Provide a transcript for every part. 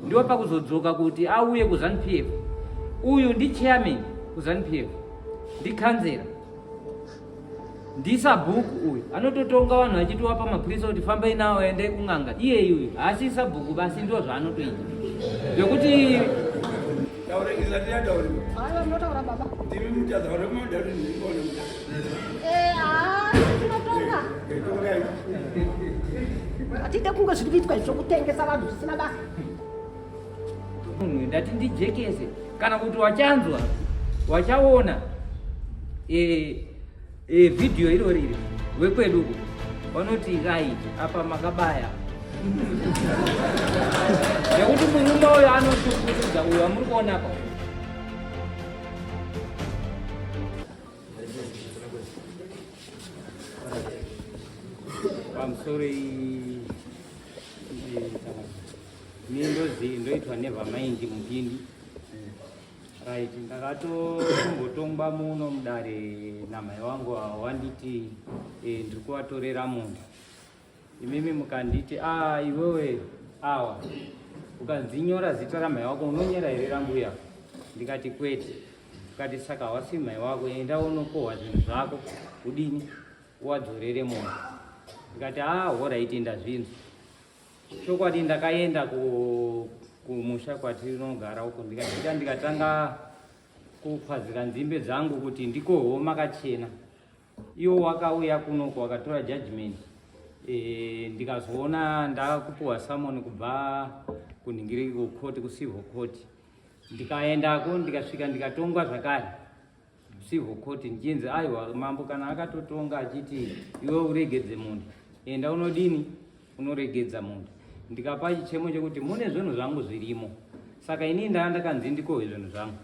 ndiwo pakuzodzoka kuti auye ku ZANU-PF. Uyu ndi chairman ku ZANU-PF, ndi khanzera, ndi sabhuku. Uyu anototonga vanhu achitiwapa mapurisa kuti fambai nawo ende kung'anga. Iye uyu asi sabhuku basi ndo zvaanotoita zvekuti atide kunge zviri kuitwa izvo kutengesa vanhu zvisina basa. munhu ndati ndijekese kana kuti wachanzwa wachaona vhidhiyo iroriri wekweduko vanoti right apa makabaya nekuti murume uyo anotukudza uyo amuri kuona apa. pamusoro ndoitwa nevhamaindi mupindi right. ndakatombotongwa muno mudare namai wangu wanditi ndiri kuvatorera munhu. imimi mukanditi iwewe awa ukanzinyora zita ramai wako unonyera here rambuya? Ndikati kwete. Ukati saka wasi mai wako enda unokohwa zvinhu zvako udini wadzorere munhu. Ndikati horaiti ndazvinzwa. Chokwadi ndakaenda kumusha kwatinogara uko ndikasvika ndikatanga kukwazira nzimbe dzangu kuti ndikoho makachena. Iwo wakauya kunoko wakatora judgment. Ndikazoona ndakupuwa samoni kubva kunhingiri kukoti kucivil court. Ndikaendako ndikasvika ndikatongwa zvakare civil court ndichinzi aiwa mambo kana akatotonga achiti iwe uregedze munhu enda unodini unoregedza munhu. Ndikapa chichemo chekuti mune zvinhu zvangu zvirimo, saka ini ndakanzi ndikohwe zvinhu zvangu.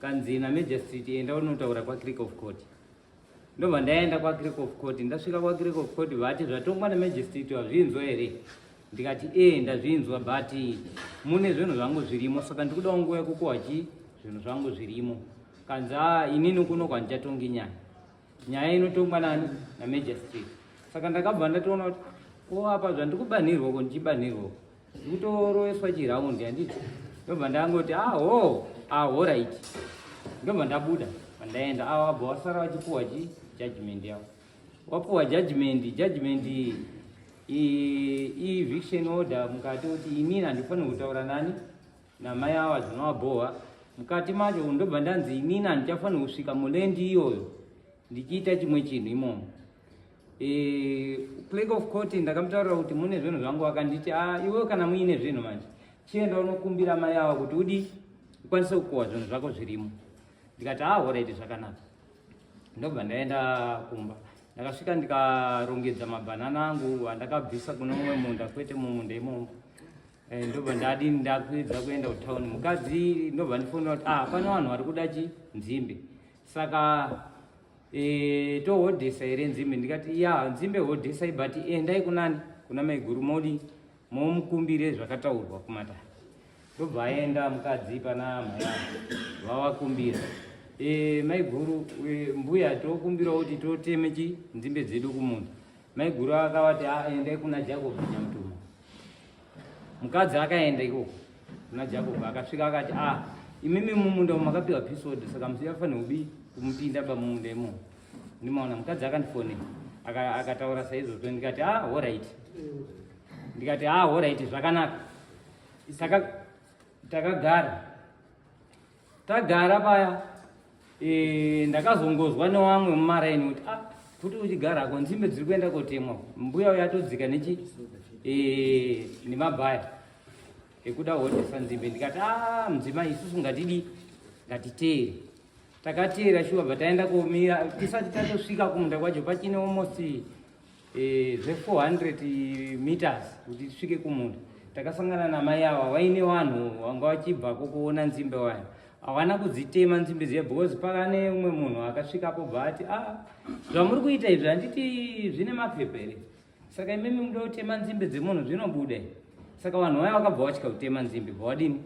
Kanzi naMajistrate enda unotaura kwaClerk of Court. Ndobva ndaenda kwaClerk of Court. Ndasvika kwaClerk of Court vati zvatongwa naMajistrate wazvinzwa here? Ndikati ndazvinzwa but mune zvinhu zvangu zvirimo, saka ndikuda nguva yekukohwa zvinhu zvangu zvirimo. Kanzi inini kuno kwandichatonga nyaya inotongwa nani? naMajistrate. Saka ndakabva ndatoona kuti apa zvandikubanhirwa ko ndichibanhirwa ndikutoroveswa chiraundi handiti. Ndobva ndangoti right. Ndobva ndabuda pandaenda wabva wasara wachipuwa judgment yavo. Wapuwa judgment eviction order mukati kuti inini handifani kutaura nani namai ava zvinovabhohwa mukati macho. Ndobva ndanzi inini handichafani kusvika mulendi iyoyo ndichiita chimwe chinhu imomo. Clerk of Court ndakamutaurira kuti mune zvinhu zvangu, akanditi iwe kana muine zvinhu manje chienda unokumbira mai ava kuti udi ukwanise kukohwa zvinhu zvako zvirimo. Ndikati horaiti zvakanaka. Ndobva ndaenda kumba. Ndakasvika ndikarongedza mabhanana angu andakabvisa kuno mumwe munda kwete mumunda imomo. Ndobva ndakwidza kuenda kutauni. Mukadzi ndobva ndifonera kuti pane vanhu vari kuda nzimbe, saka tohodhesa here nzimbe? Ndikati nzimbe hodhesai but endai kunani kuna maiguru modi momukumbire zvakataurwa kumatare. Ndobva aenda mukadzi pana mai vavakumbira. Maiguru mbuya tokumbirawo kuti toteme nzimbe dzedu kumunda. Maiguru akavati endai kuna Jacob Nyamutuma. Mukadzi akaenda ikoko kuna Jacob akasvika akati imimi mumunda makapiwa pisodi, saka musiyafanira kubi kumupinda pamumunda imomo. Ndimaona mukadzi akandifonera akataura saizvozvo. Ndikati alright. Ndikati alright zvakanaka. Saka tagara paya. Ndakazongozwa nevamwe mumaraini kuti uchigarako nzimbe dziri kuenda kotemwa. Mbuya uyo atodzika nemabhaya ekuda kuhodhesa nzimbe. Ndikati mudzimai isusu ngatiteere. Takateera shuwa but taenda kumira tisati tatosvika kumunda kwacho pachine almost 400 meters kuti tisvike kumunda. Takasangana namai ava vaine vanhu vanga vachibvako kuona nzimbe wayo. Havana kudzitema nzimbe dziya because pakane umwe munhu akasvikapo bva ati zvamuri kuita izvi handiti zvine mapepa here, saka imimi muda kutema nzimbe dzemunhu zvinobuda. Saka vanhu vaya vakabva vachika kutema nzimbe bva vadini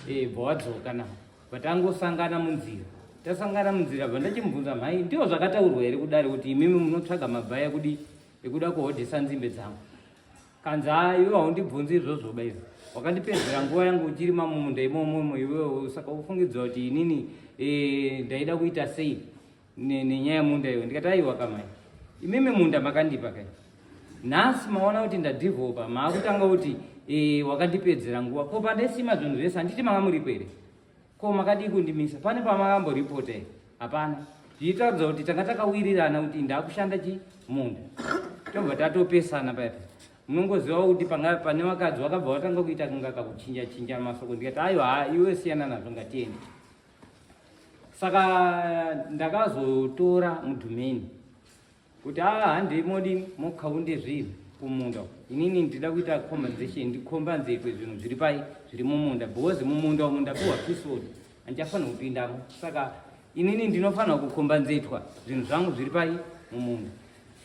bva vadzoka navo. Vatangosangana munzira. Tasangana munzira bva ndachimubvunza mhai ndiwo zvakataurwa here kudare kuti imimi munotsvaga mabhaya ekuda kuhodhesa nzimbe dzangu? Kanzi iwe haundibvunzi izvozvo baizo. wakandipedzera nguva yangu uchirima mumunda imomo iwewe, saka ufungidzwa kuti inini ndaida kuita sei nenyaya munda iwe. Ndikati aiwa kamai, imimi munda makandipa kai, nhasi maona kuti ndadhivhopa, maakutanga kuti wakandipedzera nguva. Ko pandaisima zvinhu zvese handiti manga muripo here? Ko makadii kundimisa? Pane pamakamboripota here? Hapana. Zvichitaridza kuti tanga takawirirana kuti ndakushanda munda, tobva tatopesana paipa. Munongoziva kuti pane vakadzi vakabva vatanga kuita kunga kakuchinja masoko. Ndikati aiwa, iwe siyana nazvo, ngatiende. Saka ndakazotora mudhumeni kuti handei modini mokaunde zvinhu kumunda. Inini ndida kuita compensation, ndikombanzekwe zvinhu zviri pai zviri mumunda, because mumunda umu ndapiwa pisod, handichafanira kupindamo. Saka inini ndinofanira kukombanzetwa zvinhu zvangu zviri pai mumunda.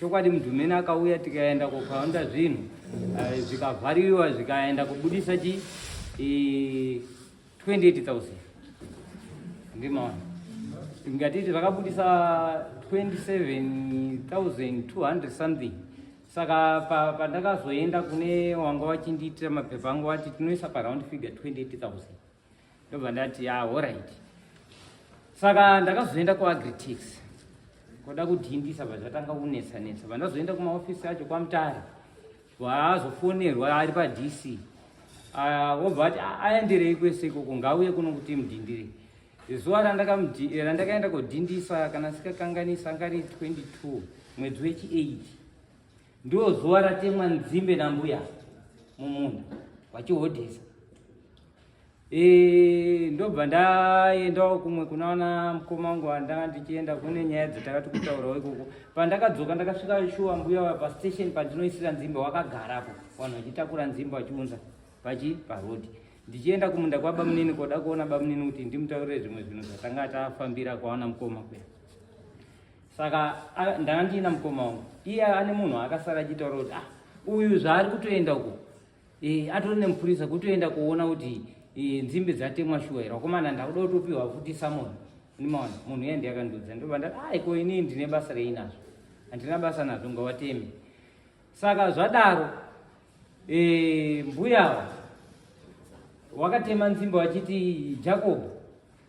Chokwadi mudhumeni akauya, tikaenda kukaunda zvinhu zvikavhariwa, zvikaenda kubudisa 28,000 ndimaona. Ngatiti vakabudisa 27,200 something. Saka pandakazoenda kune wanga wachindiitira mapepa angu wati tinoisa paround figure 28,000. Ndobva ndati alright. Saka ndakazoenda kuAgritex koda kudhindisa, zvatanga kunetsa. Pandazoenda kumaofisi acho kwaMutare, waazofonerwa ari paDC, wobva ati aenderei kwese ikoko, ngauye kuno kuti mudhindire. Zuva randakaenda kodhindisa, kana sikakanganisa, ngari 22 mwedzi wechi8, ndo zuva ratemwa nzimbe nambuya mumunda vachihodhesa. Ndobva ndaendawo kumwe kunaona mukoma wangu wandanga ndichienda kune nyaya dzatakati kutaurawo ikoko. Pandakadzoka ndakasvika shuwa mbuya pastation pandinoisira nzimbe wakagarapo, vanhu vachitakura nzimbe vachiunza parodhi. Ndichienda kumunda kwabamunini koda kuona bamunini kuti ndimutaurire zvimwe zvinhu zvatanga tafambira kwaona mukoma kuya. Saka ndanga ndiina mukoma wangu, iye ane munhu akasara achitaura kuti uyu zvaari kutoenda uko, atori nemupurisa kutoenda kuona kuti nzimbe dzatemwa shuwa here. Wakomana ndakuda kutopiwa futi samoni, ndimaona munhu iye ndiyakandiudza. Ndobva ndati ko inini ndine basa rei nazvo, handina basa nazvo, ngawateme. Saka zvadaro mbuyawa wakatema nzimbe wachiti Jacob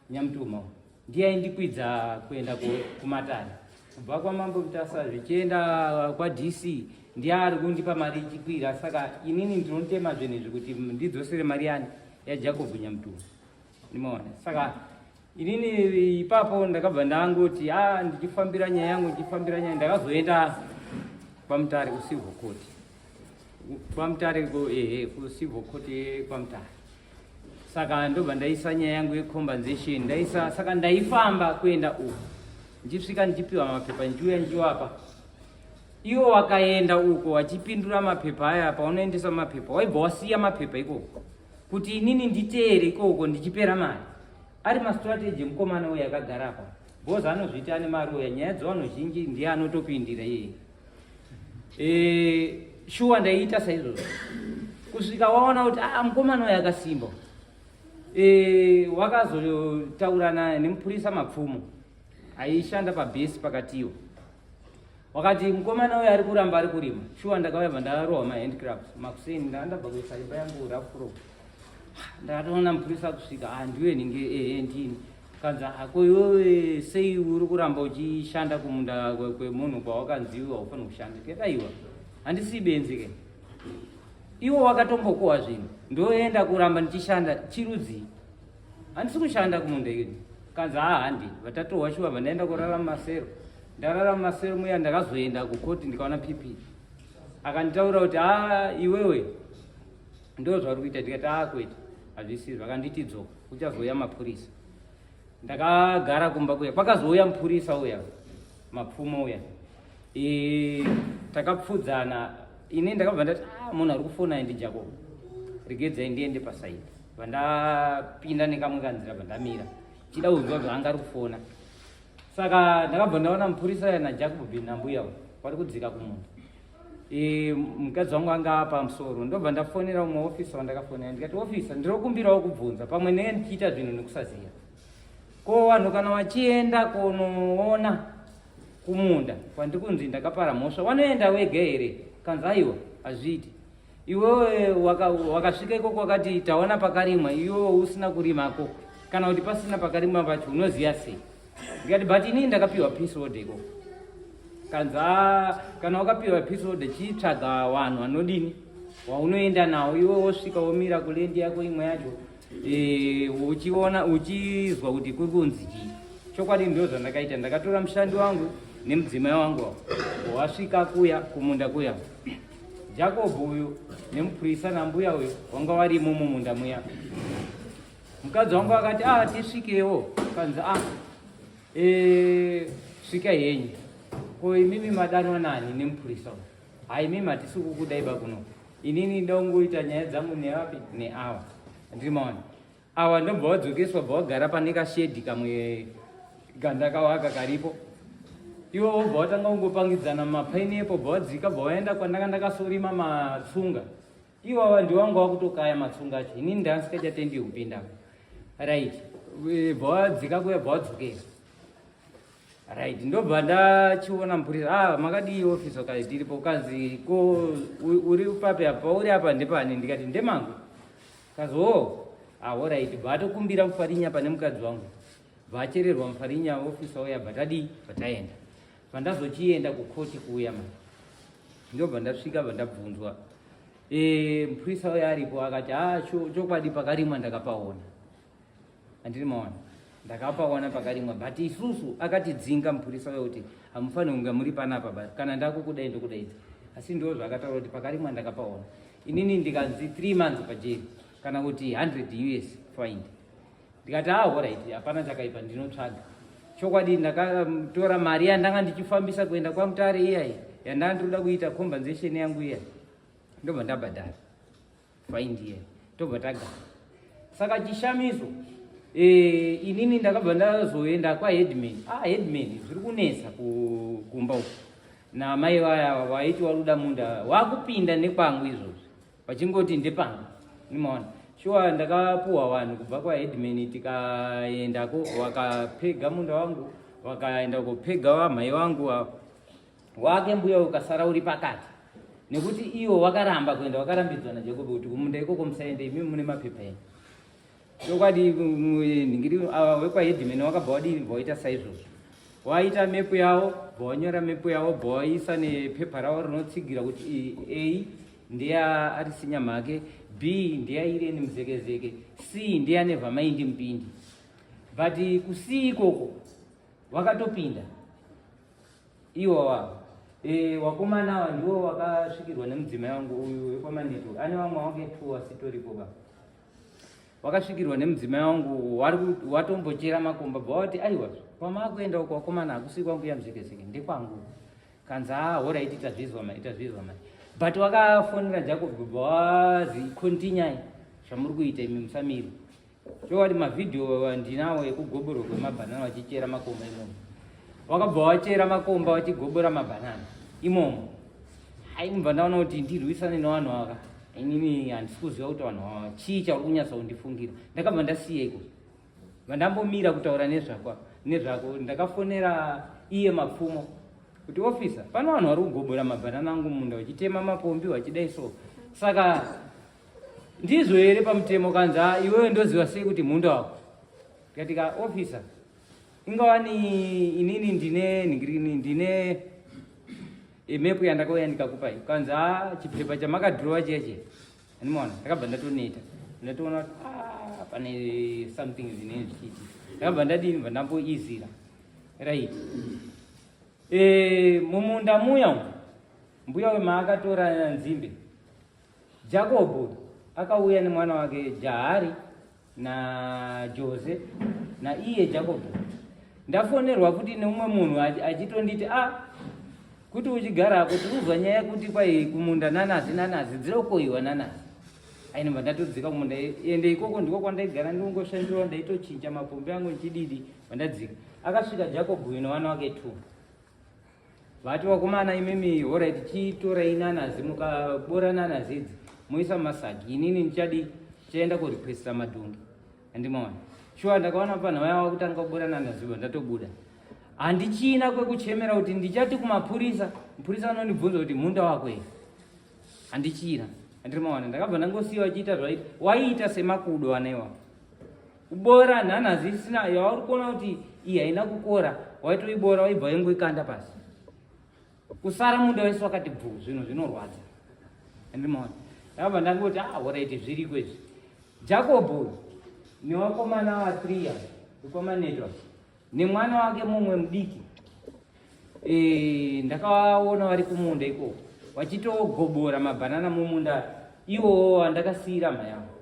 Nyamutuma ndiye aindikwidza kuenda kuMatare, kubva kwaMambo Mutasa zvichienda kwaDC, ndiye ari kundipa mari ichikwira. Saka inini ndinotema zvinhu kuti ndidzosere mari yani yaJacob Nyamutuma, ndimaona. Saka inini ipapo ndakabva ndangoti ndichifambira nyaya yangu, ndakazoenda kwaMutare kuCivil Court, kwaMutare kuCivil Court kwaMutare. Saka ndobva ndaisa nyaya yangu yecompensation, saka ndaifamba kuenda uko, ndichisvika ndichipiwa mapepa, njiwapa. Iwo wakaenda uko wachipindura mapepa aya. Paunoendesa mapepa waibva wasiya mapepa ikoko kuti inini nditeere ikoko ndichipera mari. Ari mastrategy mukomana uyu akagarapo, bhozi anozviita ane mari uya, nyaya dzavanhu zhinji ndiye anotopindira iye. Shuwa ndaiita saizvozvo kusvika waona kuti mukomana uyu akasimba. Wakazotaurana nemupurisa mapfumo aishanda pabhesi pakatiwo, wakati mukomana uyu ari kuramba ari kurima. Shuwa ndakauya ndarohwa mahandicrafts makuseni, ndandabva kuisa imba yangu rafuro. Ndakatoona mupurisa kusvika, ndiwe ninge ndini. Kanzi ko iwewe sei uri kuramba uchishanda kumunda kwemunhu kwawakanziwa ufanira kushanda? Ndikati aiwa, handisi benzi ke. Iwo wakatombokohwa zvinhu, ndoenda kuramba ndichishanda chirudzi, handisi kushanda kumunda ikweni. Kanzi handi vatatohwa shuwa, vandaenda kurarama masero. Ndararama masero muya, ndakazoenda kukoti ndikaona PP, akanditaura kuti iwewe ndo zvari kuita. Ndikati kwete hazvisizvo. Akanditi dzoka, kuchazoya mapurisa. Ndakagara kumba kuya, kwakazouya mupurisa uya mapfumo uya. Takapfudzana, ini ndakabva ndati munhu ari kufona ndiJacob, regedzai ndiende pasaidi. Vandapinda nekamwe kanzira, vandamira chida kunzwa zvaanga ari kufona. Saka ndakabva ndaona mupurisa uya naJacob nambuya vari kudzika kumunda. Mukadzi wangu anga pamusoro, ndobva ndafonera umwe ofisa wandakafonera, ndikati ofisa, ndinokumbirawo kubvunza, pamwe nenge ndichiita zvinhu nekusaziva. Ko vanhu kana vachienda kunoona kumunda kwandikunzi ndakapara mhosva, vanoenda wega here? Kanzi aiwa hazviiti. iwewe wakasvika ikoko wakati taona pakarimwa, iwewe usina kurimako kana kuti pasina pakarimwa pacho unoziya sei? Ndikati but inini ndakapiwa piece road ikoko. Kanza kana wakapiwa piece road chitsvaga vanhu vanodini waunoenda nawo, iwe wosvika womira kulendi yako imwe yacho uchiona uchizwa kuti kuri kunzi chii. Chokwadi ndo zvandakaita, ndakatora mushandi wangu nemudzimai wangu wasvika kuya kumunda kuya. Jacob uyu nemupurisa nambuya uyu wanga warimo mumunda muya. Mukadzi wangu akati tisvikewo. Kanza svika henyu. Ko imimi madanwa nani nemupurisa uyu? Hai mimi hatisi kukudai bakuno. Inini ndongoita nyaya dzangu nevapi neawa. Ndirimaona. Awa ndobva wadzokeswa bva wagara pane kashedhi kamwe gandakawaka karipo. Iwe wobva watanga kungopangidzana mapineapple bva wadzika bva waenda kwandanga ndakasorima matsunga. Iwawa ndiwangu wakutokaya matsunga acho. Inini ndasikachatendi kupinda. Right. Bva wadzika kuya bva wadzokera. Right, ndobva ndachiona mupurisa, makadii ofisa kale tiripo, kazi ko uri papi apa, uri apa ndepani? Ndikati ndemangu. Kazi alright, batokumbira Mufarinya pane mukadzi wangu. Vachererwa Mufarinya ofisa uya batadi bataenda. Pandazochienda kukoti kuya manje. Ndobva ndasvika vandabvunzwa. Mupurisa uya aripo akati chokwadi pakarimwa ndakapaona. Andiri maona. Ndakapaona pakarimwa, but isusu akatidzinga mupurisa uya kuti hamufaniri kunge muri panapa kana ndakukudai ndokudaidza. Asi ndo zvakataura kuti pakarimwa ndakapaona. Inini ndikanzi 3 months pajeri kana kuti 100 US fine. Ndikati alright, hapana chakaipa, ndinotsvaga. Chokwadi ndakatora mari yandanga ndichifambisa kuenda kwaMutare iyai yandandoda kuita compensation yangu iyai, ndobva ndabhadhara fine iyai, tobva tagara. Saka chishamiso inini ndakabva ndazoenda kwaheadman. Headman zviri kunesa kumba uku na mai vaya vaiti waruda munda wakupinda nekwangu izvozvo vachingoti ndepangu. Nimaona shuwa ndakapuwa vanhu kubva kwaheadman, tikaendako wakapega munda wangu, wakaenda kupega wamai vangu wake mbuya ukasara uri pakati, nekuti iwo wakaramba kuenda, wakarambidzwa naJacob kuti kumunda ikoko musaende, imimi mune mapepa enyu. Chokwadi ningiri wekwaheadman wakabva wadini vaita saizvozvo, waita mepu yavo, vanyora mepu yavo, vaisa nepepa ravo rinotsigira kuti A ndiya Arisi Nyamake, B ndiya Irene Muzekezeke, C ndiya Nevamaindi Mpindi. But kusi ikoko wakatopinda iwo wakomana ava ndiwo wakasvikirwa nemudzimai wangu uyu wekwaManheto. Ane vamwe wake 2 wasitoripo ba. Wakasvikirwa nemudzimai wangu watombochera makomba bva wati aiwa kwamakuenda uko wakomana hakusi kwangu yaMuzekezeke ndekwangu. Kanzi alright, itazvizwa mai. But wakafonera Jacob bva wazi continue zvamuri kuita imi musamiri. Chokwadi mavidhio ndinawo ekugoboro kwemabhanana wachichera makomba imomo. Wakabva wachera makomba wachigobora mabhanana imomo. Mubva ndaona kuti ndirwisane nevanhu ava. Inini handisi kuziva kuti vanhu ava chii chauri kunyatsa kundifungira. Ndakabva ndasiya iko, ndambomira kutaura nezvako. Ndakafonera iye mapfumo kuti ofisa, pana vanhu vari kugobora mabhanana angu munda vachitema mapombi vachidai so. Saka ndizvo here pamutemo? Kanzi iwewe ndoziva sei kuti munda wako? Ndikatika ofisa, ingawani inini ndine mepu yandakauya ndikakupai. Kanzi chipepa chamakadhirowa cheche. Animaona ndakabva ndatoneta, ndatoona kuti pane something zvinenge zvichiti. Ndakabva ndadini, bva ndamboizira right. Mumunda muya mbuya wemaakatora nzimbe, Jacob akauya nemwana wake Jahari na Jose na iye Jacob. Ndafonerwa kuti neumwe munhu achitonditi kuti uchigara apo tikuzwa nyaya kuti kwai kumunda nanazi dzirokoiwa nanazi. Ainobva ndatodzika kumunda, ende ikoko ndiko kwandaigara ndingoshandira, ndaitochinja mapombi angu nchididi vandadzika. Akasvika Jacob uyu nevana wake 2 vati wakomana imimi alright, chitorai nanazi, mukabora nanazi idzi muisa masagi, inini ndichaenda kurequesta madhungi. Andimaona shuwa ndakaona panhau yava kutanga kubora nanazi ndatobuda. Handichina kwekuchemera kuti ndichati kumapurisa, mupurisa anondibvunza kuti munda wako here. Handichina. andirimaona ndakabva ndangosiya wachiita zvaita waiita semakudo anewa kubora nhana zvisina yauri kuona kuti iyi haina kukora waitoibora waibva yengoikanda pasi kusara munda wese wakati bvu zvinhu zvinorwadza andirimaona ndakabva ndangoti oraiti zviri kwezvi Jacobo newakomana wa3 ukomanetwa nemwana wake mumwe mudiki ndakaona vari kumunda ikoko wachitogobora mabhanana mumunda iwo andakasiyira mayavo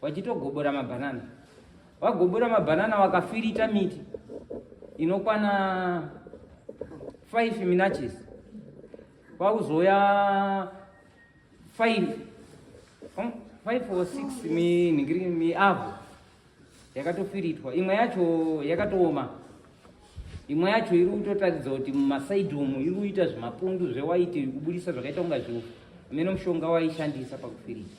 wachitogobora mabhanana wagobora mabhanana wakafirita miti inokwana 5 minachis kwakuzoya 5 or 6 miavho yakatofiritwa imwe yacho yakatooma imwe yacho iri kutotaridza kuti mumasaidhi umu iri kuita zvimapundu zvewaiti kubudisa zvakaita kunga zviufu amene mushonga waishandisa pakufirita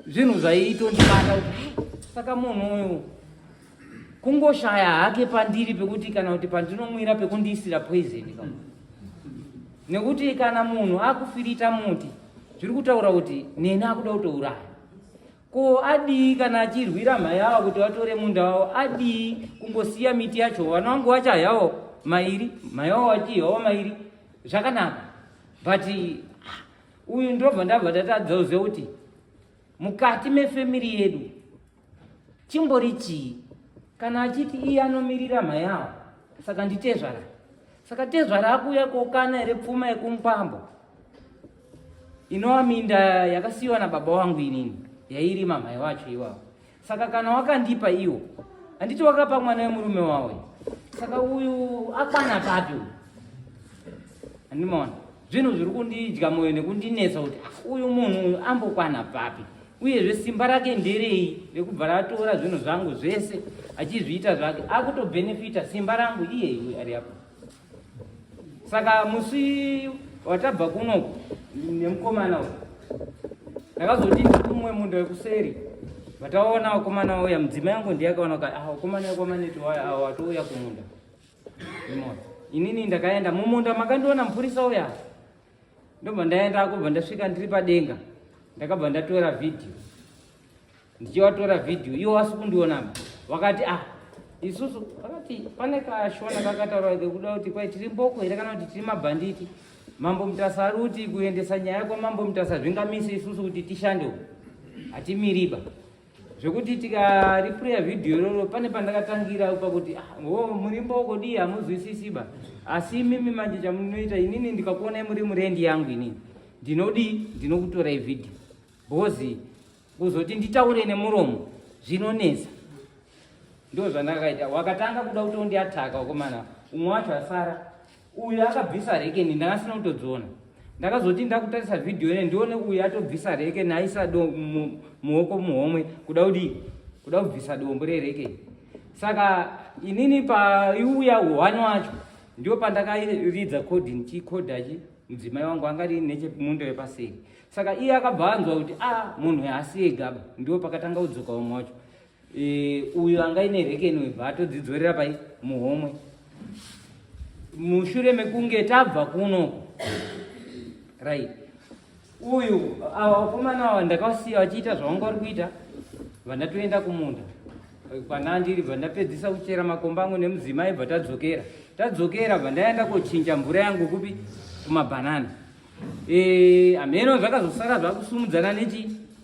zvinhu zvaitondibata kuti saka munhu uyu kungoshaya hake pandiri pekuti kana kuti pandinomwira pekundiisira poison nekuti kana munhu akufirita muti zviri kutaura kuti nene akuda kutouraya ko adii kana achirwira mhai ava kuti vatore munda wavo adii kungosiya miti yacho vana vangu vachayawo mairi mhai wavo vachiyawo mairi zvakanaka but uyu ndobva ndabva tatadzaoze kuti mukati mefemiri yedu chimbori chii kana achiti iye anomirira mhai avo saka nditezvara saka tezvara akuuya kokana here pfuma yekumupambo inova minda yakasiyiwa nababa wangu inini yairima mhai wacho iwavo saka kana wakandipa iwo handiti wakapa mwana wemurume wawe saka uyu akwana papi handimaona zvinhu zviri kundidya mwoyo nekundinetsa kuti uyu munhu ambokwana papi uyezve simba rake nderei rekubva ratora zvinhu zvangu zvese achizviita zvake akutobhenefita simba rangu iye ari apo saka musi watabva kunoku nemukomana uyu ndakazoti ndikumwe munda wekuseri vataona wakomana wauya mudzima yangu ndiyakaona kuti wakomana wekomanetu waya watouya kumunda imona inini ndakaenda mumunda makandiona mupurisa uya ndobva ndaenda kubva ndasvika ndiri padenga ndakabva ndatora vhidhiyo ndichivatora vhidhiyo iwo wasi kundionama vakati isusu vakati pane kashona kakataura kekuda kuti kwai tiri mboko here kana kuti tiri mabhanditi mambo mutasa ari kuti kuendesa nyaya kwamambo mutasa zvingamisi isusu kuti tishande uku hatimiriba zvekuti tikaripureya vhidhiyo iroro pane pandakatangira pakuti muri mboko dii hamuzwisisiba asi mimi manje chamunoita inini ndikakuonai muri murendi yangu inini ndinokutorai vhidhiyo bhozi kuzoti nditaure nemuromo zvinonesa ndo zvandakaita wakatanga kuda kutondiataka wakomana umwe wacho asara uyu akabvisa rekeni ndakasina kutodziona ndakazoti ndakutarisa vhidhiyo ine ndione uyu atobvisa rekeni aisa muoko muhomwe kuda kubvisa dombo rerekeni saka inini paiuya uhwani wacho ndio pandakaridza khodhi ndichikodhachi mudzimai wangu angari nechemunda wepaseri saka iye akabva anzwa kuti munhu haasiye gaba ndio pakatanga kudzoka umwe wacho uyu angaine rekeni webva atodzidzorera pai muhomwe mushure mekunge tabva kunoko right uyu vakomana ava ndakasiya vachiita zvavanga vari kuita vandatoenda kumunda kwanandiri bva ndapedzisa kuchera makomba angu nemudzimai bva tadzokera bva ndaenda kochinja mvura yangu kupi kumabhanana hameno zvakazosara zvakusumudzana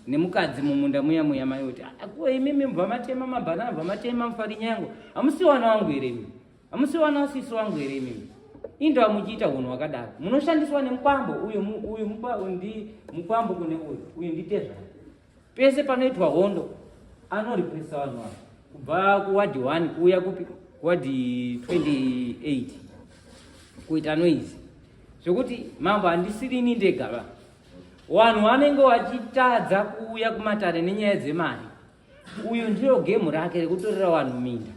nemukadzi mumunda muya mai kuti ko imimi mubva matema mabhanana bva matema mufarinya yangu hamusi wana wangu here mimi hamusi wana wasisi wangu here mimi indo hamuchiita hunhu hwakadaro munoshandiswa nemukwambo uyu ndi mukwambo kune uyu nditezvara pese panoitwa hondo anoripurisa vanhu vavo kubva kuwadhi 1 kuuya kupi kuwadhi 28 kuita noizi zvokuti mambo handisiri ini ndegava vanhu vanenge vachitadza kuuya kumatare nenyaya dzemari uyu ndiro gemu rake rekutorera vanhu minda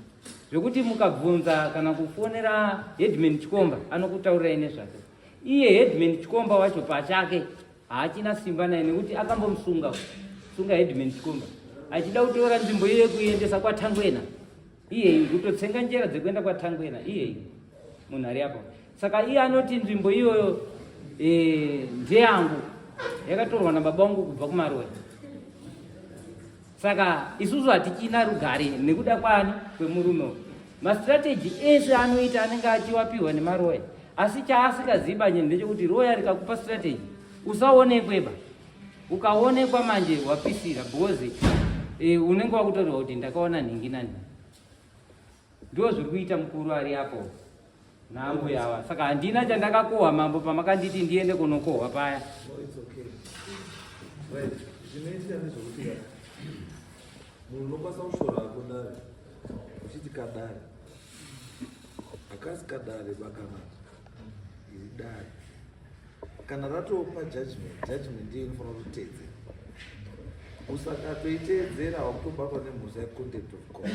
zvokuti mukabvunza kana kufonera Headman Chikomba anokutaurirai nezvake iye Headman Chikomba wacho pachake haachina simba naye nekuti akambomusunga Headman Chikomba achida kutora nzvimbo iye kuendesa kwaTangwena iye kutotsenga njera dzekuenda kwaTangwena iye munhu ari apo saka iye anoti nzvimbo iyoyo ndeyangu yakatorwa nababa vangu kubva kumaroya. Saka isusu hatichina rugare nekuda kwani kwemurume. Mastrategy ese anoita anenge achiwapiwa nemaroya. Asi chaasikaziba ndechekuti roya rikakupa strategy usaonekweba. Ukaonekwa manje wapisira because unenge wakutorwa kuti ndakaona nhingi nani. Ndio zviri kuita mukuru ari apo. Nambo yawa. Saka handina chandakakohwa mambo pamakanditi ndiende kunokohwa paya. It's okay. Right. Zvinoitika nezvokuti munhu unokwanisa kushora hako dare uchiti kadare akazi kadare bakana iri dare kana ratopa judgment ndiyo inofanira kutiteedzera usakatoiteedzera wakutobatwa nemhusa yecontempt of court.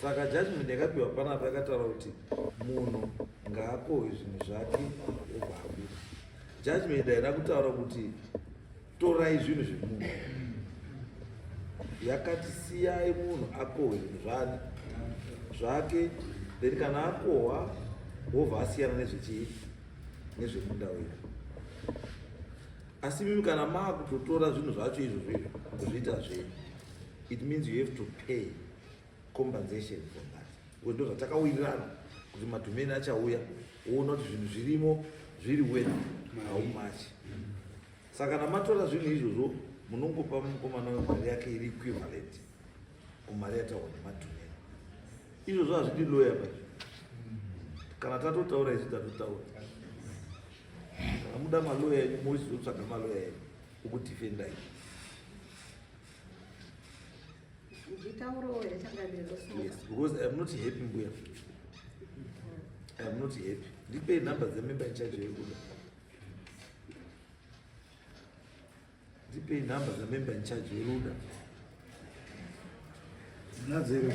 Saka judgment yakapiwa panapa yakataura kuti munhu ngaakohwe zvinhu zvake obva abuda. Judgment haina kutaura kuti torai zvinhu zvemunhu, yakati siyai munhu akohwe zvinhu zvake, then kana akohwa wobva asiyana nezvemunda wenyu. Asi mimi kana maakutotora zvinhu zvacho izvozvo kuzviita zvenyu, it means you have to pay compensation for that. Ndo zvatakawirirana kuti madhumeni achauya uona kuti zvinhu zvirimo zviri worth how much. Saka kana matora zvinhu izvozvo munongopa mukomana wemari yake iri equivalent kumari yataurwa nemadhumeni. Izvozvo hazvidi lawyer pacho. Kana tatotaura isu tatotaura. Kana muda maloya enyu mozotsvaga maloya enyu okudhifendai. Yes, because I am not happy mbuya. I am not happy. Ndipei number dzemember in charge yeruda. Ndipei number dzemember in charge yeruda. Nazero.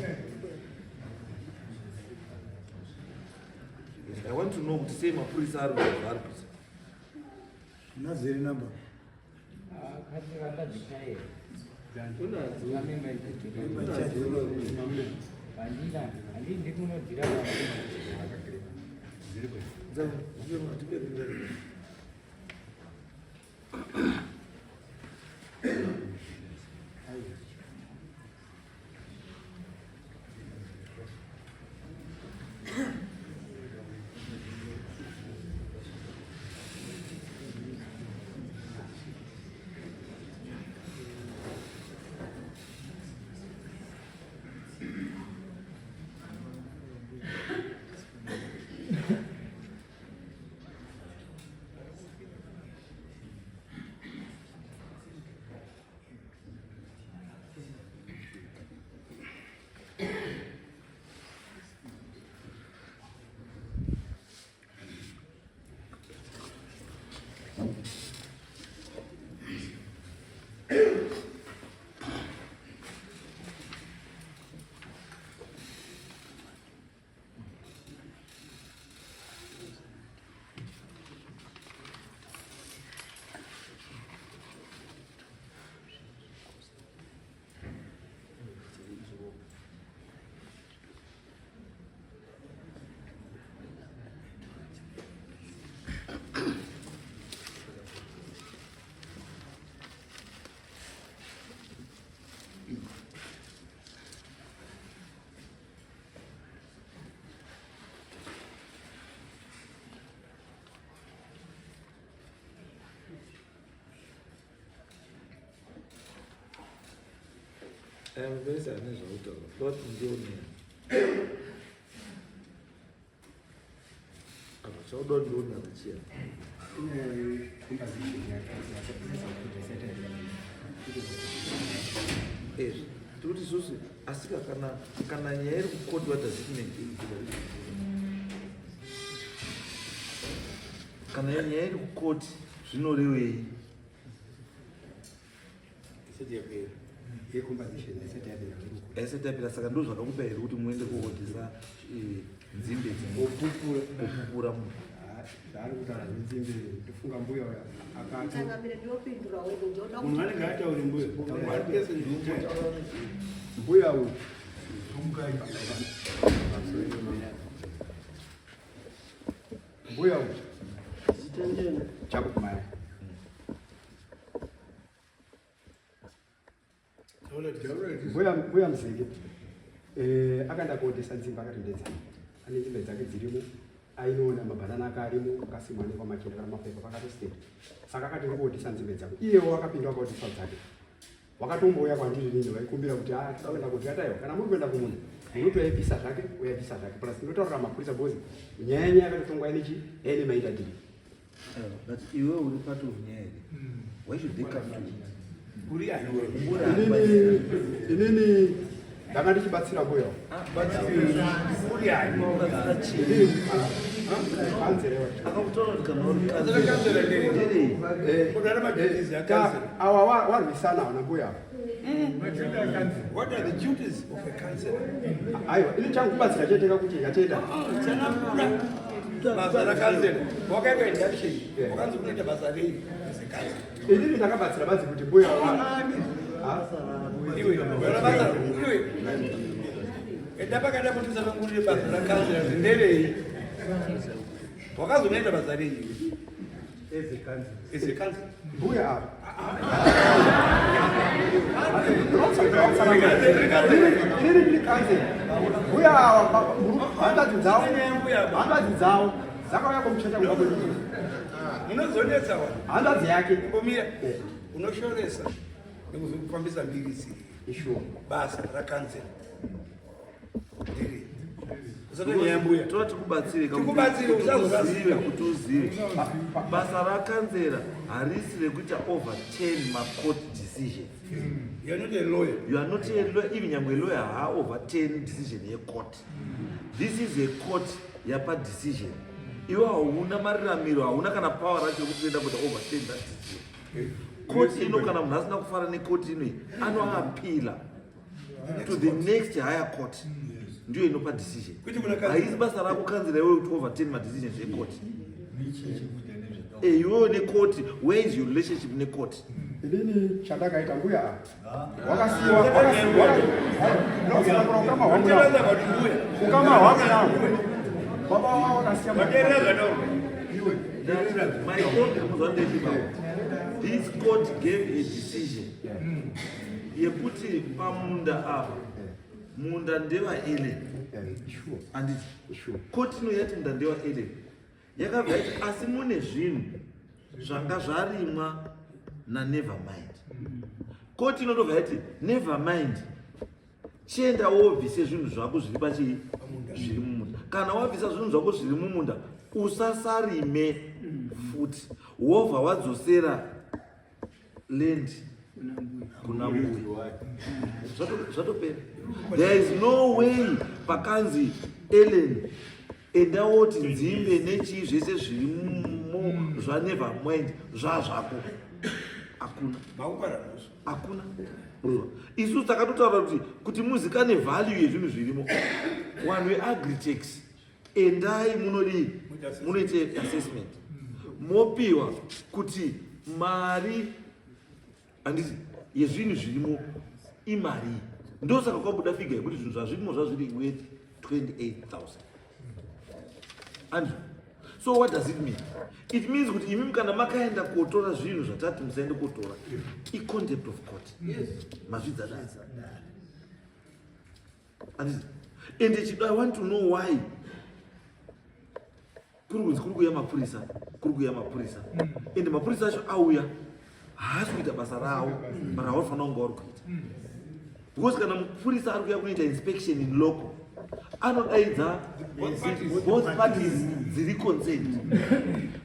I want to know kuti sei mapurisa ari kuvarwisa. Nazero number. I am very sad nezvautaura. But ndionea. Apa chauda ndiona kuchia. Tuti susi asika kana nyaya iri kukodwa doesn't kana nyaya iri kukoti zvinorevei? Eseti yapera saka ndo zvakakupa here kuti muende kuhodhesa nzimbe dzekupupura munhu. Zvaari kutaura zvinzimbe ndofunga mbuya uya akati munhu anenge atauri mbuya mbuya uyu mbuya uyu chakukumaya mbuya mziki akaenda kootesa nzimba akatidetsa ane nzimba dzake dzirimo ainoona mabhanana ake arimo akasimwa nekwamachera kana mapepa pakatositeka saka akati ngootesa nzimba dzako iyewo akapinda akaotesa dzake wakatomboya kwandiri nini waikumbira kuti tinoenda kuti ataiwa kana muri kuenda kumunda unotoyabvisa zvake uyabvisa zvake plus inotaurira mapurisa bozi nyaya nyaya akatotongwa inechi aine maitadiri. But iwe uri part of nyaya here. Why should they come to you? Inini ndanga ndichibatsira mbuya awa warwisana na mbuya. What are the duties of a counselor? Aiwa ini changubatsira cheteka kuti yatenda Basa la counselor. Wakaenda induction. Wakaanza kuita basa hili as a counselor. inini ndakabatsira badzi kuti mbuya Iwe basa iwe. Endapakada kuti savangurire basa la counselor ndere. Wakaanza kuita basa hili as a counselor. mbuya mbuya handazi dzawo dzakauya komuchata Unozonetsa wa. handazi yake Komira. Unoshoresa. Nekuzokufambisa mbirisi. ishuwa Basa la counselor. Ndere. Usatonyambuya. Tikubatsire Tikubatsire usazoziva kuti uzive. Basa rakanzera harisi rekuita overturn macourt decision. You are not a lawyer. You are not a lawyer, even a lawyer ha overturn decision ye court. This is a court yapa decision. Iwe hauna mariramiro, hauna kana power racho kuti uenda kuti overturn that decision. Court ino kana munhu asina kufara necourt ino anoappeala to the next higher court. Ndiyo inopa decision. Haisi basa rako kanzira iwe kuti overturn ma decisions e court. Iwe ne court, where is your relationship ne court? inini chandakaita mbuya wakasiwa ukama hwako yangu baba wao wakasiya My own was this court gave a decision. Yekuti pamunda apa. Munda ndeva ele. And court ino yati munda ndeva ele. Yakabva iti asi mune zvinhu zvanga zvarimwa na never mind. Court inotobva iti never mind. Chienda wobvise zvinhu zvako zviri pachi zviri mumunda. Kana wabvisa zvinhu zvako zviri mumunda usasarime futi. Wobva wadzosera land kuna mbuya. Zvatopera. There is no way pakanzi Ellen endawoti nzimbe nechi zvese zviri zva never mind zvazvako. Hakuna. Isu takatotaura kuti muzikane value yezvinhu zvirimo. Vanhu veagritechs endai munoite assessment. Mopiwa kuti mari handisi yezvinhu zvirimo imari. Ndosaka kwabuda figure yekuti zvinhu zvazvirimo zvazviri worth 28,000. And so what does it mean? It means kuti imi kana makaenda kotora zvinhu zvatati musaende kotora contempt of court. Yes. Mazvidzada. And I want to know why. Kurukuya mapurisa. Ende mapurisa acho auya haasi kuita basa rawo mara hawafana kunge vari kuita. Because kana mupurisa ari kuya kunoita inspection in local anodaidza both parties dziri consent.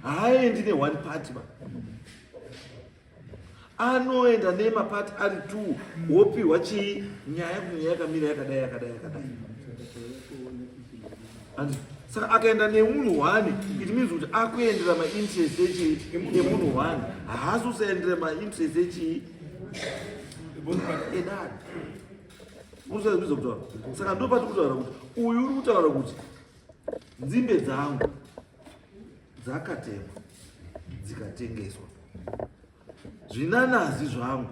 Haaendi ne one party ba. Anoenda nemapati ari 2 wopiwa chii nyaya kunyaya yakamira yakadai. And saka akaenda nemunhu 1 it means kuti akuendera mainterest emunhu 1 haasi kusaendera mainterest echii edani. Unosaizviza kutaura. Saka ndo pati kutaura kuti uyu uri kutaura kuti nzimbe dzangu dzakatengwa dzikatengeswa. Zvinanazi zvangu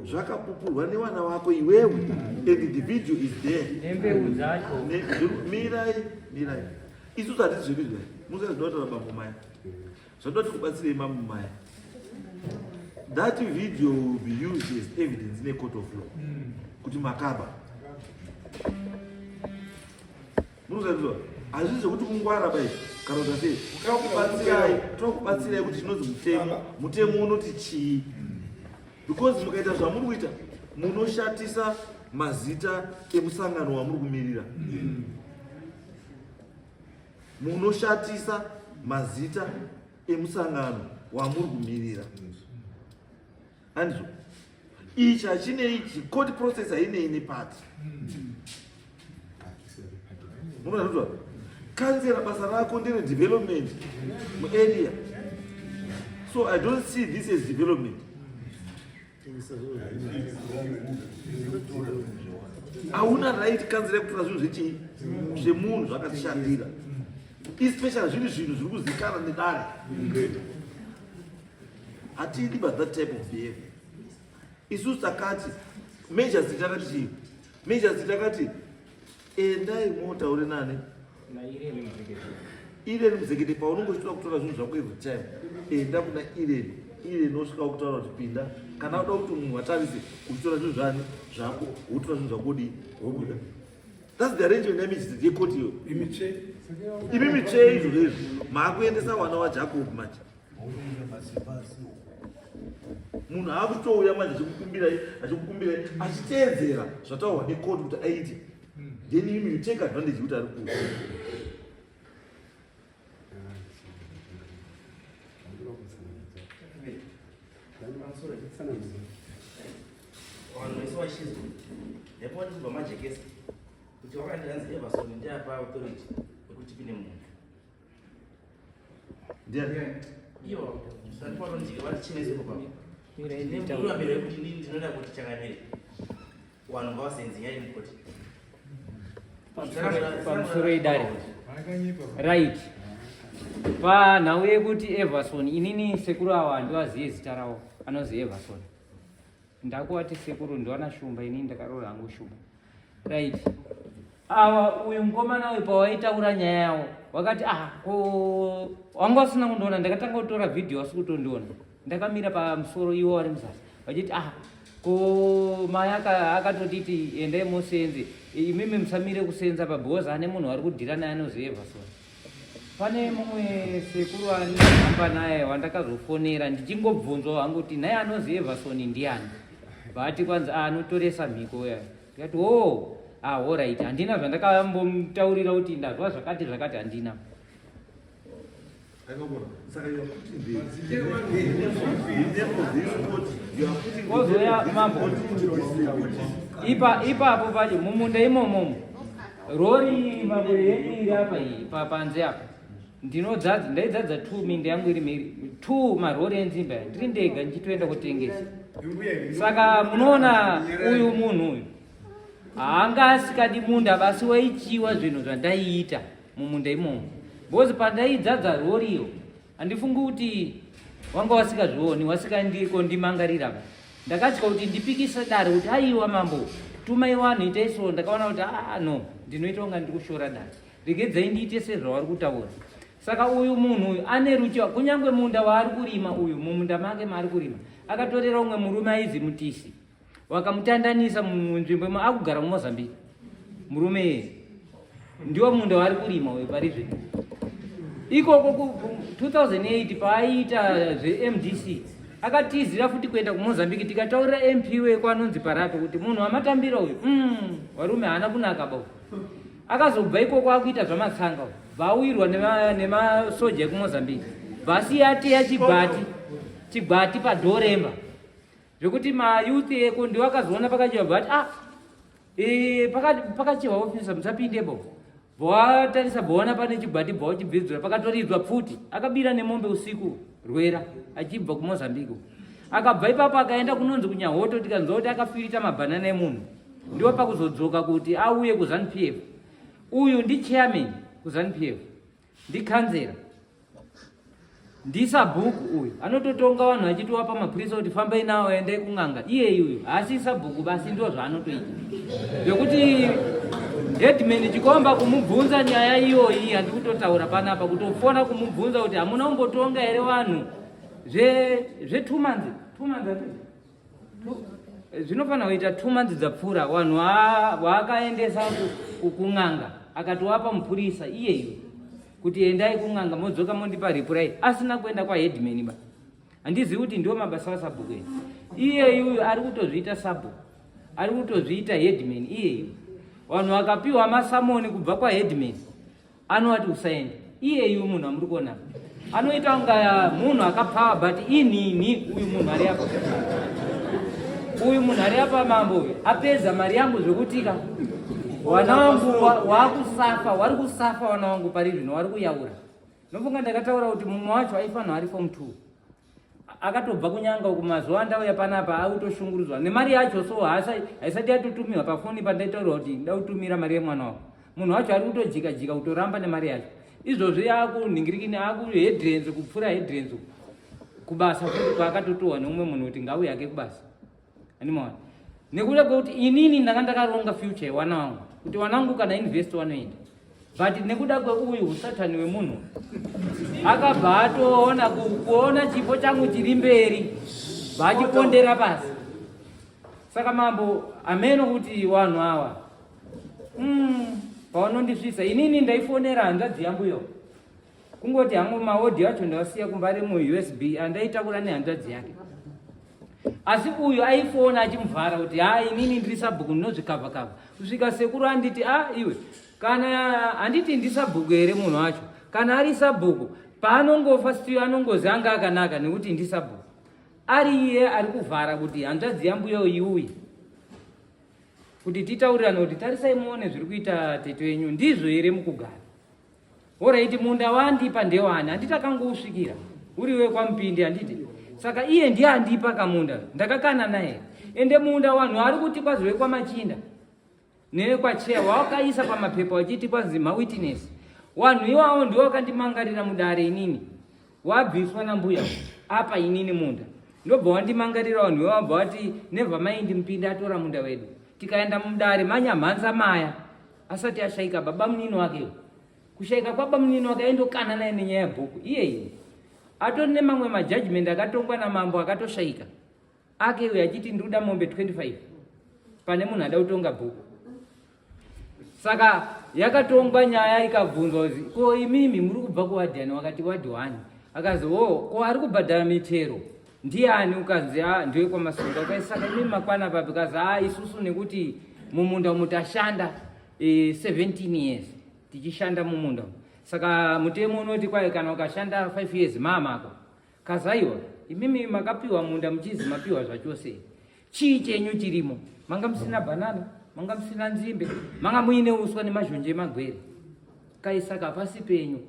zvakapupurwa nevana vako iwewe and the video is there. Nembeu dzacho. Mirai. Isu hatisi zvevidyo. Musaizvinotaura mambo maya. Zvatoda kuti kubatsirei mambo maya. that video will be used as evidence in a court of law. Kuti makaba. Munozwa azvizi kuti kungwara bai kana kuti tokubatsirai kuti chinonzi mutemo unoti chii, because mukaita zvamuri kuita munoshatisa mazita emusangano wamuri kumirira, munoshatisa mazita emusangano wamuri kumirira. Andizvo ichi hachinei, court process hainei nepati. Munozwa kanzera basa rako ndere development muarea, so I don't see this as development. Hauna right kanzera kutora zvinhu zvechi zvemunhu zvakatishandira, especially zvinhu zviri kuzikanwa nedare. Hatidi but that type of behavior. Isusu takati measures dzitakati chii, measures dzitakati endai motaure nani Irene Mzekete paunongochitoda kutora zvinhu zvako every time, enda kuna Irene osvika kutaura kuti pinda, kana uda kuti munhu atarise uchitora zvinhu zvani zvako wotora zvinhu zvako di wobuda. That's the arrangement yamichiti yekoti iyo. Imi michei izvo izvo maakuendesa wana waJacob manje. Munhu akutouya manje achikukumbirai achiteedzera zvataurwa nekoti kuti aite, then you take advantage kuti ari kuda. Vanhu vese vachizwa ndipo ndibva majekesa kuti wakandianzi Everson ndiapa authority yekuti pine munhu iyo sandipato ndike vati chinesepo papa ndinamiro yekuti ndinoda kuti changamire vanhu ngavasenzi nyaya yemukoti pamusoro idare right panhau yekuti Everson, inini sekuru awa handivazive zita ravo, anozi Everson. Ndakuwati sekuru ndiwana shumba, inini ndakarora hangu shumba. Right. Awa uyu mukomana uyu pawaitaura nyaya yawo wakati wanga usina kundiona, ndakatanga kutora video wasi kutondiona, ndakamira pamusoro iwo vari muzasi vachiti ko mai akatotiti endai musenze, imimi musamire kusenza pa because ane munhu ari kudhira naye anozi Everson. Pane mumwe sekuru anihamba naye wandakazofonera ndichingobvunzwa hangu kuti naye anozi Everson ndiani, bati kwanza anotoresa mhiko ya ndikati alright, handina zvandakambomutaurira kuti ndazva zvakati handina. Kozoya mambo ipapo pacho mumunda imomomo rori mambo yeiri apa iyi papanze apa ndaidzadza 2 minde yangu iri miri 2 marori enzimba ndiri ndega ndichitoenda kutengesa. Saka munoona uyu munhu uyu haanga asikadi munda basi waichiwa zvinhu zvandaiita mumunda imomo, because pandaidzadza roriyo handifungi kuti wanga wasikazvioni, wasikandimangarira. Ndakatya kuti ndipikisa dare kuti aiwa mambo tumai vanhu itai so, ndakaona kuti no, ndinoita kunga ndiri kushora dare, regedzai ndiite sezvavari kutaura. Saka uyu munhu uyu ane ruchiwa, kunyange munda waari kurima uyu, mumunda make maari kurima akatorera umwe murume aizi Mutisi, wakamutandanisa munzvimbo imo akugara muMozambique. Murume ndiwo munda waari kurima uyu parizve ikoko 2008 paaiita zveMDC akatizira futi kuenda kuMozambique. Tikataurira MP weko anonzi Parato kuti munhu wamatambira uyu varume haana kunaka bau, akazobva ikoko akuita zvamatsanga, vawirwa nemasoja ekuMozambique, vasiya ateya chigwati paDhoremba zvekuti mayuthi eko ndiwo akazoona pakachiva bati pakachiva ofisa musapindepo, bvawatarisa bvaona pane chigwati bvawachibvidzura pakatoridzwa pfuti, akabira nemombe usiku rwera achibva kuMozambique. Akabva ipapo akaenda kunonzi kuNyahoto, tikanzwa kuti akafirita mabhanana emunhu, ndiwo pakuzodzoka kuti auye kuZANU-PF. Uyu ndi chairman kuZANU-PF, ndi kanzera, ndi sabhuku uyu anototonga vanhu achitowapa mapurisa kuti fambai nawo endai kung'anga. Iye uyu haasi sabhuku basi, ndo zvaanotoita zvekuti headman chikomba kumubvunza nyaya iyoyi, handikutotaura panapa kutofona kumubvunza kuti hamuna kumbotonga here vanhu zve 2 months 2 months apedza zvinofana kuita 2 months dzapfuura vanhu vaakaendesa kung'anga akatowapa mupurisa iyeyo kuti endai kung'anga modzoka mondipa reply asina kuenda kwaheadman ba handizivi kuti ndio mabasa asabhuku ezi iyeyu ari kutozviita sabhuku ari kutozviita headman iyeyu vanhu vakapiwa masamoni kubva kwaheadman anowati usaenda iyeyu munhu amuri kuona anoita kunga munhu akapawa but inini uyu munhu ari apa uyu munhu ari apa mambo uyu apedza mari yangu zvekutika vana vangu vari kusafa vana vangu pari zvino vari kuyaura nofunga ndakataura kuti mumwe wacho aifanwa ari form 2 akatobva kunyanga uku mazuva andauya panapa akutoshungurudzwa nemari yacho so haisati yatotumiwa pafoni pandaitaurwa kuti nda kutumira mari yemwana wako munhu wacho ari kutojika kutoramba nemari yacho izvozvi akunhingirikini akuhedrenzi kupfuura hedrenzi kubasa futi kwaakatotohwa neumwe munhu kuti ngauye yake kubasa animaona nekuda kwekuti inini ndanga ndakaronga future yewana wangu kuti wana wangu kana invest wanoenda but nekuda kweuyu usatani wemunhu akabva atoona kuona chipo changu chiri mberi vachipondera pasi saka mambo ameno kuti vanhu ava pavanondisvisa inini ndaifonera hanzvadzi yangu yo kungoti hangu maodhi acho ndavasiya kumbari muusb andaitakura nehanzvadzi yake asi uyu aifona achimuvhara kuti inini ndiri sabhuku ndinozvikavhakavha kusvika sekuru anditi iwe kana handiti ndisabhuku here munhu wacho kana ari sabhuku paanongofa stiyo anongozi anga akanaka nekuti ndisabhuku ari iye ari kuvhara kuti hanzvadzi yambuyo iuye kuti titaurirana kuti tarisai muone zviri kuita tete wenyu ndizvo here mukugara oraiti munda wandipa ndewani handiti akangousvikira uriwe kwamupindi handiti saka iye ndiye andipa kamunda ndakakana naye ende munda vanhu vari kuti kwaziwe kwamachinda nevekwacheya wakaisa pamapepa wachiti kwanzi mawitness vanhu ivavo ndiwo vakandimangarira mudare inini wabviswa nambuya apa inini munda ndobva wandimangarira vanhu ivavo vati nevha maindi mupindi atora munda wedu tikaenda mudare manyamhanza maya asati ashaika baba munini wakeyo kushaika kwaba munini wake aindokana naye nenyaya yebhuku iyeye atori nemamwe majudgment akatongwa namambo akatoshaika akeyo achiti ndikuda mombe 25 pane munhu ada kutonga bhuku saka yakatongwa nyaya ikabvunzwa kuti ko imimi muri kubva kuwadhani wakati wadi 1 akazi ko ari kubhadhara mitero ndiani ukanzi ndiwe kwamasunga ukaisaka imimi makwana papi kazi isusu nekuti mumunda umu tashanda 17 years tichishanda mumunda saka mutemo unoti kwaye kana ukashanda 5 years mamako kazaiwa imimi makapiwa munda muchizi mapiwa zvachose chii chenyu chirimo manga musina banana manga musina nzimbe manga muine uswa nemazhonje emagwere kaisaka pasi penyu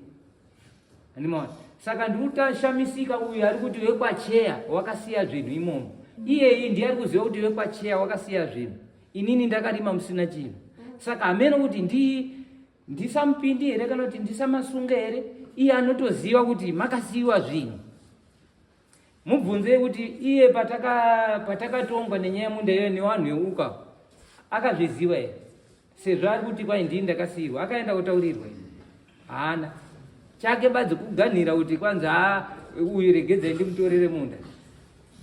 animaona saka ndikutashamisika uyu ari kuti wekwacheya wakasiya zvinhu imomo iyeye ndiye ari kuziva kuti wekwacheya wakasiya zvinhu inini ndakarima musina chinhu saka hameno kuti ndisamupindi here kana kuti ndisamasunga here iye anotoziva kuti makasiyiwa zvinhu mubvunze kuti iye patakatongwa nenyaya munda iyoyo nevanhu veuka akazviziva here sezvo ari kuti kwai ndini ndakasiyirwa akaenda kutaurirwa hana chake badzi kuganhira kuti kwanzi uyu regedzai ndimutorere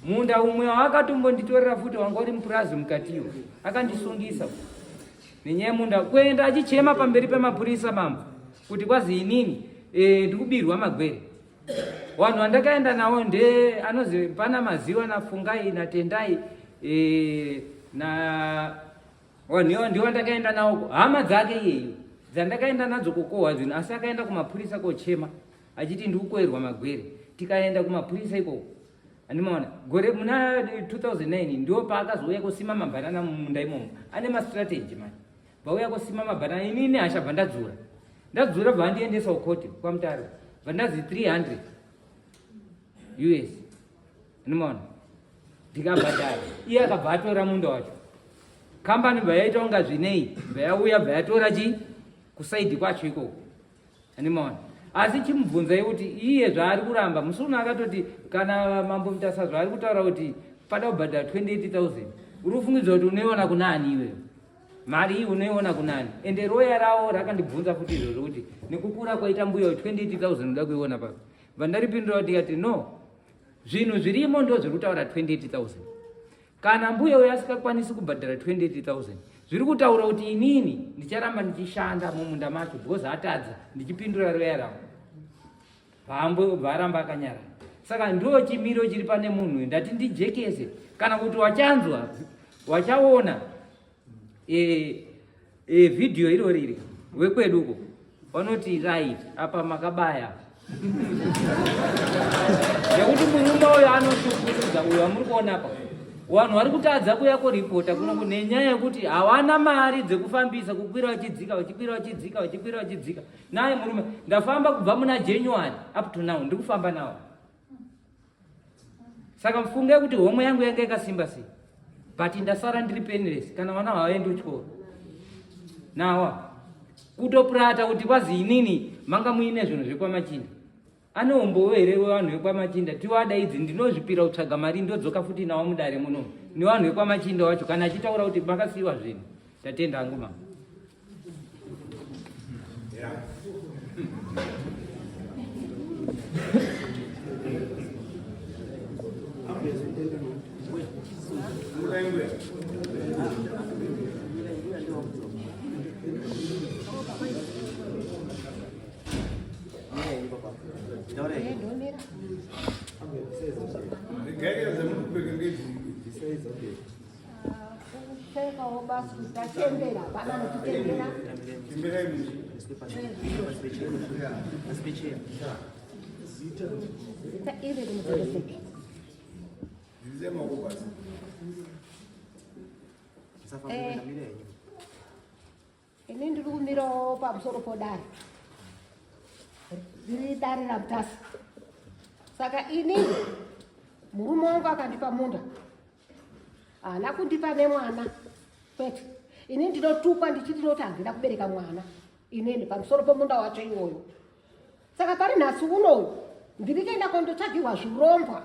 munda umwe wakatombonditorera futi wanga uri mupurazi mukatiwo akandisungisa nenyaya munda kuenda achichema pamberi pemapurisa mambo kuti kwazi inini ndikubirwa magwere vanhu vandakaenda navo anozi pana maziwa nafungai natendai na vanhu ivo ndivo ndakaenda navo hama dzake iyeyo dzandakaenda nadzo kukohwa zvinhu asi akaenda kumapurisa kochema achiti ndikukoherwa magwere tikaenda kumapurisa ikoko andimaona gore muna 2009 ndo paakazouya kusima mabhanana mumunda imomo ane mastrategy mani vauya kusima mabhanana inini hashabva ndadzura bva andiendesa kukoti kwamutaro bva ndazi 300 US andimaona ndikabhadhara iye akabva atora munda wacho kambani bva yaita kunga zvinei bva yauya bva yatora kusaidhi kwacho ikoko andimaona asi chimubvunzai kuti iye zvaari kuramba musi uno akatoti kana mambo mutasa zvaari kutaura kuti pada kubhadhara 28,000 uri kufungidzwa kuti unoiona kunani iweyo mari iyi unoiona kunani ende roya ravo rakandibvunza futi izvozvo kuti nekukura kwaita mbuya 28,000 uda kuiona papa bva ndaripindura kuti ikati no zvinhu zvirimo ndo zviri kutaura 28,000. Kana mbuya uyo asikakwanisi kubhadhara 28,000 zviri kutaura kuti inini ndicharamba ndichishanda mumunda macho because atadza ndichipindura roya rangu pambo varamba akanyara. Saka ndo chimiro chiri pane munhu ndati ndijekese kana kuti wachanzwa wachaona video irori wekweduko vanoti right apa makabaya nekuti murume uyo anoshukurudza uyo wamuri kuona apa vanhu vari kutadza kuya kuripota kuno nenyaya yekuti hawana mari dzekufambisa kukwira vachidzika vachikwira vachidzika vachikwira vachidzika. Naye murume ndafamba kubva muna January up to now ndikufamba nawo. Saka mfunge kuti homwe yangu yanga yakasimba sei but ndasara ndiri penniless kana vana havaendi kuchikoro nawa kutopurata kuti kwazi inini manga muine zvinhu zvekwamachinda aneumbowo here wevanhu vekwamachinda tiwadaidzi ndinozvipira kutsvaga mari ndodzoka futi nawo mudare muno nevanhu vekwamachinda wacho kana achitaura kuti makasiyiwa zvinhu tatenda hangu mama. Ini ndiri kumirawo pamusoro podare riri dare ramutasi. Saka ini murume wangu akandipa munda haana kundipa nemwana kwete. Ini ndinotukwa ndichiti handina kubereka mwana inini pamusoro pomunda wacho iwoyo. Saka pari nhasi unoyu ndiri kuenda kondotsvagirwa zvirombwa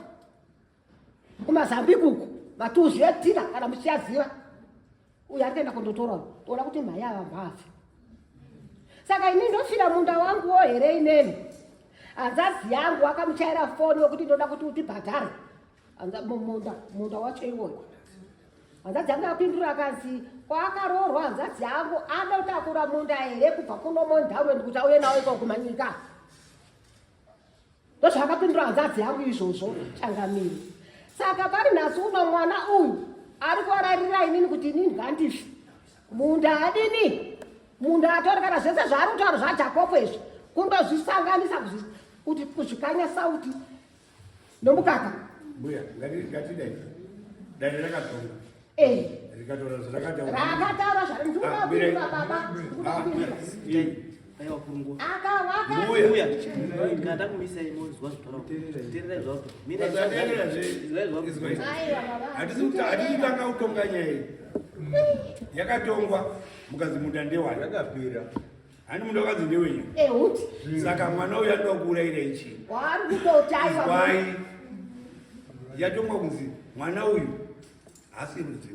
kumazambikuku matuzvietira kana muchiyaziva uyu ari kuenda kondotorawo ona kuti mhai ava mhafi. Saka ini ndofira munda wanguwo here ineni. Hanzazi yangu akamuchaira foni yokuti ndoda kuti utibhadhare munda wacho iwoyo. Hanzazi yangu akapindura akazi kwaakaroorwa hanzazi yangu anotakura munda here kubva kuno mondhawendi kuti auye nawo iko kumanyika. Ndozvaakapindura hanzazi yangu izvozvo changamiri. Saka pari nhasi uno mwana uyu ari kuararira inini kuti inini ngandifi munda adini munda atori kana zvese zvaari kutaura zvajakopo izvi kundozvisanganisa kuti kuzvikanya sauti nomukaka. Mbuya ngatidai dai rakatonga rikataura rakataura zvari ndikupindura baba aiwa kurungu mbuya kada kumisa imozwa zvitaura tererai zvako hatizitanga kutonganya iyi yakatongwa mukazi munda ndewani yakapera hani munda wakazi ndewenyu saka mwana uyu anoda kuurayira ichi wari kutotaiwai yatongwa kunzi mwana uyu asi rudzi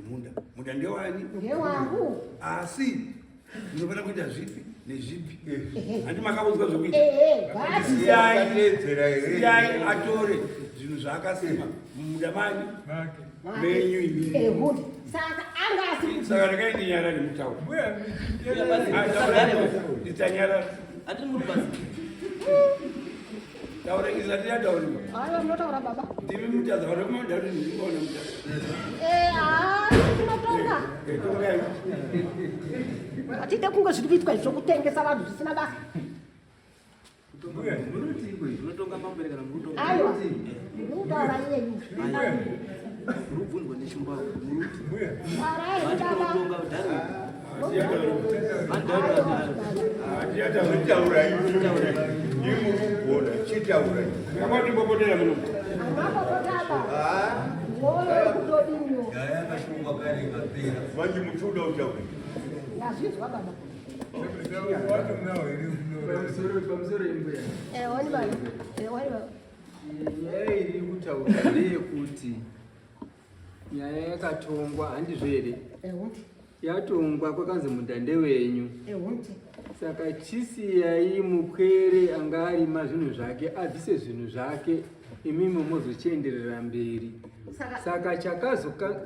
munda ndewani ndewangu asi ndinofana kuita zvipi nezvipi handi makaudzwa zvokuita siyai atore zvinhu zvaakasema mumunda mani menyu imini. Saka angasi saka ndakaindi nyara nemutauro nditanyara atiri muri basi taura isati yatauriwa aiwa munotaura baba ndimi mutaza vatomandati ndingoona tinotonga hatide kunge zviri kuitwa zvokutengesa vanhu zvisina basa. unotonga mamuberekana murutonga aiwa ndinokutaura iyeyu rubvunzwa nechimba araiaatonga chitaurai muno vanji muchuda utauri ndazvizwa baba nyaya iri kutaura ndeyekuti nyaya yakatongwa handizvo here yatongwa kwakanzi munda ndewenyu saka chisiyai mukwere anga arima zvinhu zvake abvise zvinhu zvake imimi muzochenderera mberi. Saka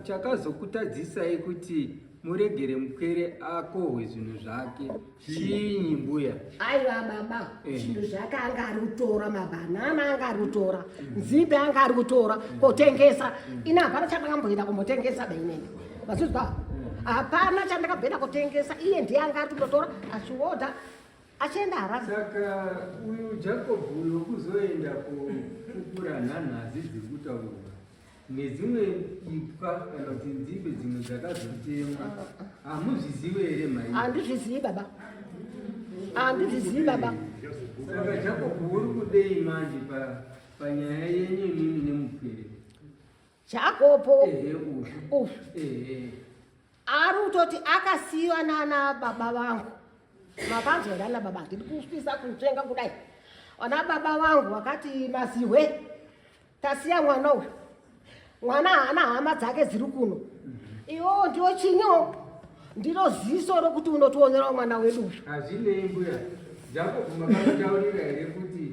chakazokutadzisai kuti muregere mukwere akohwe zvinhu zvake chiinyi mbuya? Aiwa baba, zvinhu zvake anga ari kutora, mabhanana anga ari kutora, nzimbe anga ari kutora kotengesa. Ina hapana chandakambuyenda kumotengesa dainene. Mazvizwa? Hapana chandakabvenda kutengesa, iye ndiye anga ari kutotora achiodha achienda Harare. Saka uyu Jacob uyu kuzoenda kupura nhanhazi dziri kutaurwa nedzimwe ipwa kana kuti nzimbe dzimwe dzakazotemwa, hamuzvizivi here mai? Handizvizivi baba, handizvizivi baba. Saka Jacob uri kudei manje panyaya yenyu imimi nemupwere? Jacob uyu ari kutoti akasiyiwa nana baba vangu. Makanzwa nana baba, ndiri kusvisa kutsvenga kudai. Ona baba vangu vakati Maziwe, tasiya mwana uyu. Mwana haana hama dzake dziri kuno. Iwo ndiwo chinyo, ndiro ziso rokuti unotionera mwana wedu uyu. Hazvinei mbuya. Jacob makamutaurira here kuti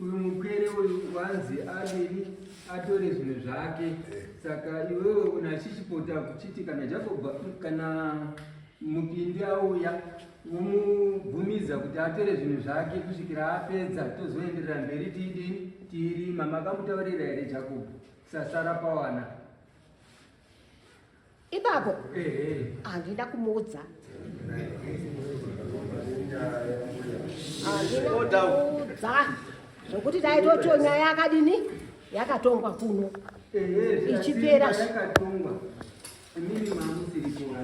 uyu mukwere uyu wanzi adini atore zvinhu zvake? Saka iwewe unachichipota kuchiti kana Jacob kana mupindi auya umubvumiza kuti atore zvinhu zvake kusvikira apedza tozoenderera mberi tiidini tiirima. Makamutaurira here Jacob? Sasara pawana ipapo handina kumuudza, handina kumuudza zvokuti taitotonya yakadini yakatongwa kuno ichipera yakatongwa. Imini mamusiripo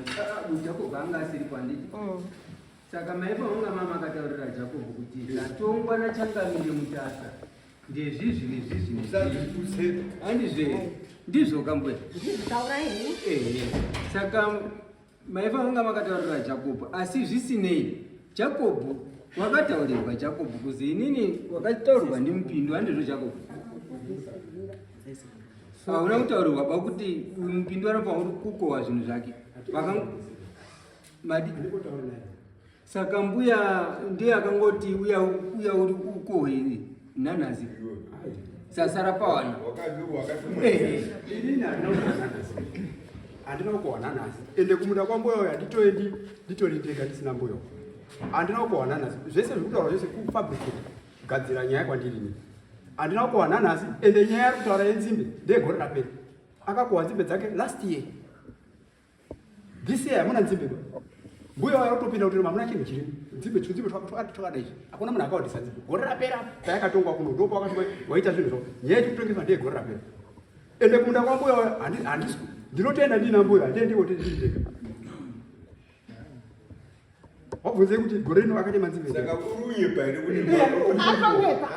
Jacob anga asiripo handiti. Saka maipa unga mama akataurira Jacob kuti zvatongwa nachangamire mutasa ndezvizvi nezvizvi handizve ndizvo kambuya? Saka maipa unga makataurira Jacob, asi zvisinei Jacob wakataurirwa Jacob kuzi inini wakataurirwa ndimupindu handizvo Jacob? Hauna kutaurirwa pakuti mupindu anofanira kukohwa zvinhu zvake madi. Saka mbuya ndiye akangoti uya uri ukohwe nhanhazi sasara pawana. Handina kukohwa nhanhazi ende kumunda kwambuya uyo handitoendi nditorindega ndisina mbuya. Handina kukohwa nhanhazi, zvese zvikutaura zvese kufabricate kugadzira nyaya kwandirini. Handina kukohwa nhanhazi ende nyaya yari kutaura yenzimbe ndegore rapera. Akakohwa nzimbe dzake last year. This year hamuna nzimbe. Mbuya wari kutopinda kuti mamuna chinhu chirimo. Nzimbe twakadai. Hakuna munhu akaodisa nzimbe. Gore rapera tayakatongwa kuno ndipo wakasvika waita zvinhu zvako. Nyaya yekutongeswa ndegore rapera. Ende kumunda kwambuya handisi ndinotoenda ndina mbuya ndiendiwo tindindeka. Wabvunze kuti gore rino akatema nzimbe. Saka urunyepa here kuti akanyepa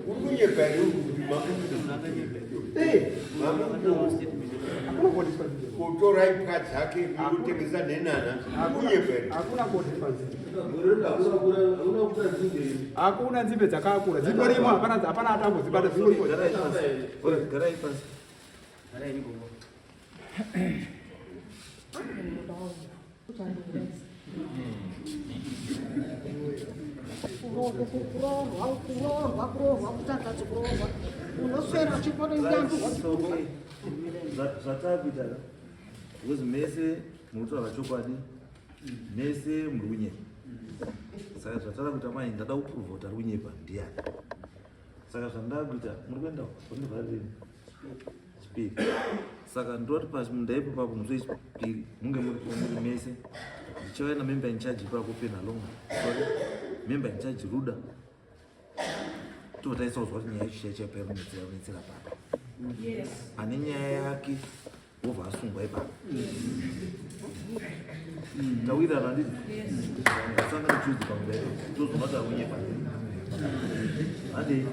urunyepa here kutora ipwa dzake kutengesa nenana urunyepa here? Hakuna kuodiswa nzimbe. Hakuna nzimbe dzakakura dzindorimo, hapana atambo dzibata dzindorimo. Garai pasi. kurohwa kutadza kurohwa unoswera chiporo nyambo zvatakuita because mese munotaura chokwadi, mese muri kunyepa. Saka zvatara kuita mai ndada kupruvha kuti ari kunyepa ndiani. Saka zvandada kuita muri kuenda kundivharireni chipiri. Saka ndoti pachimunda ipo papo musi chipiri munge muri mese ndichauya namember in charge ipapo penhalonga member in charge Ruda totaisa kuzwa kuti nyaya yacho chaipa unetsera papa ane nyaya yake wobva asungwa ipapo tawirirana nditi ngasanga nichudzi pamunda ipo tozobata kunyepa hande